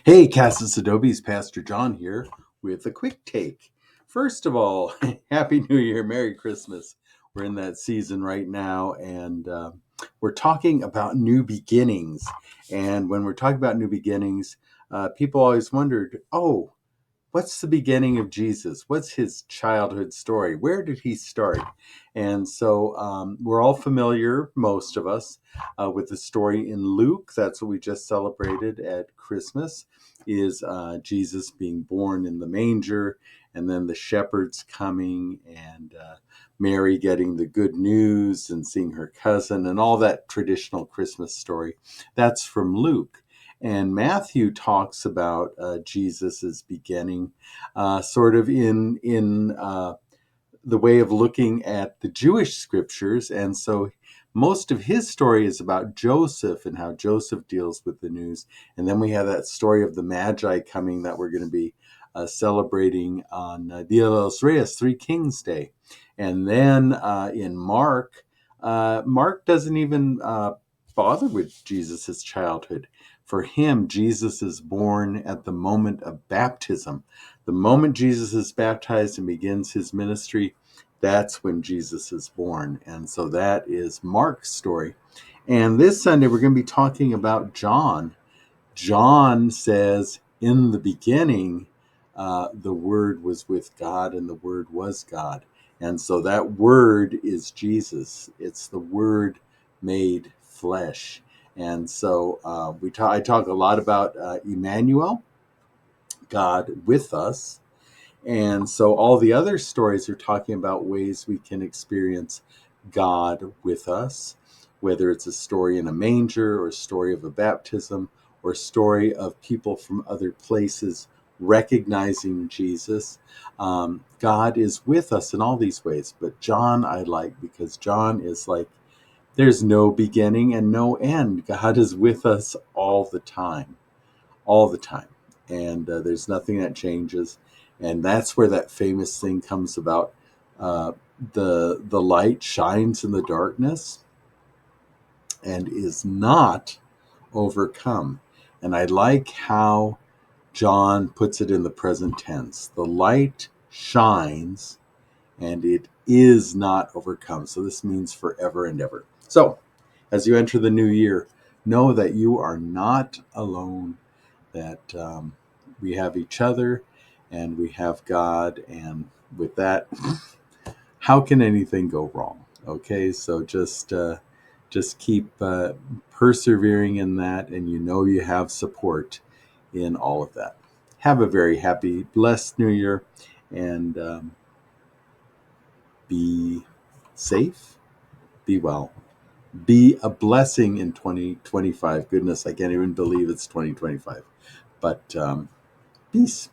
Hey, Cassis Adobe's Pastor John here with a quick take. First of all, Happy New Year, Merry Christmas. We're in that season right now, and we're talking about new beginnings. And when we're talking about new beginnings, people always wondered, what's the beginning of Jesus? What's his childhood story? Where did he start? And so we're all familiar, most of us, with the story in Luke. That's what we just celebrated at Christmas, is Jesus being born in the manger, and then the shepherds coming, and Mary getting the good news and seeing her cousin, and all that traditional Christmas story. That's from Luke. And Matthew talks about Jesus's beginning, sort of in the way of looking at the Jewish scriptures, and so most of his story is about Joseph and how Joseph deals with the news. And then we have that story of the Magi coming that we're going to be celebrating on Dia de los Reyes, Three Kings Day. And then in Mark, Mark doesn't even bother with Jesus's childhood. For him, Jesus is born at the moment of baptism. The moment Jesus is baptized and begins his ministry, that's when Jesus is born. And so that is Mark's story. And this Sunday, we're going to be talking about John. John says, in the beginning, the Word was with God, and the Word was God. And so that Word is Jesus. It's the Word made flesh. And so I talk a lot about Emmanuel, God with us. And so all the other stories are talking about ways we can experience God with us, whether it's a story in a manger or a story of a baptism or a story of people from other places recognizing Jesus. God is with us in all these ways. But John I like because John is like, there's no beginning and no end. God is with us all the time, all the time. And there's nothing that changes. And that's where that famous thing comes about. Uh, the light shines in the darkness and is not overcome. And I like how John puts it in the present tense. The light shines and it is not overcome. So this means forever and ever. So as you enter the new year, know that you are not alone, that we have each other and we have God. And with that, how can anything go wrong? Okay, so just keep persevering in that, and you know you have support in all of that. Have a very happy, blessed New Year, and be safe, be well, be a blessing in 2025. Goodness, I can't even believe it's 2025. But peace.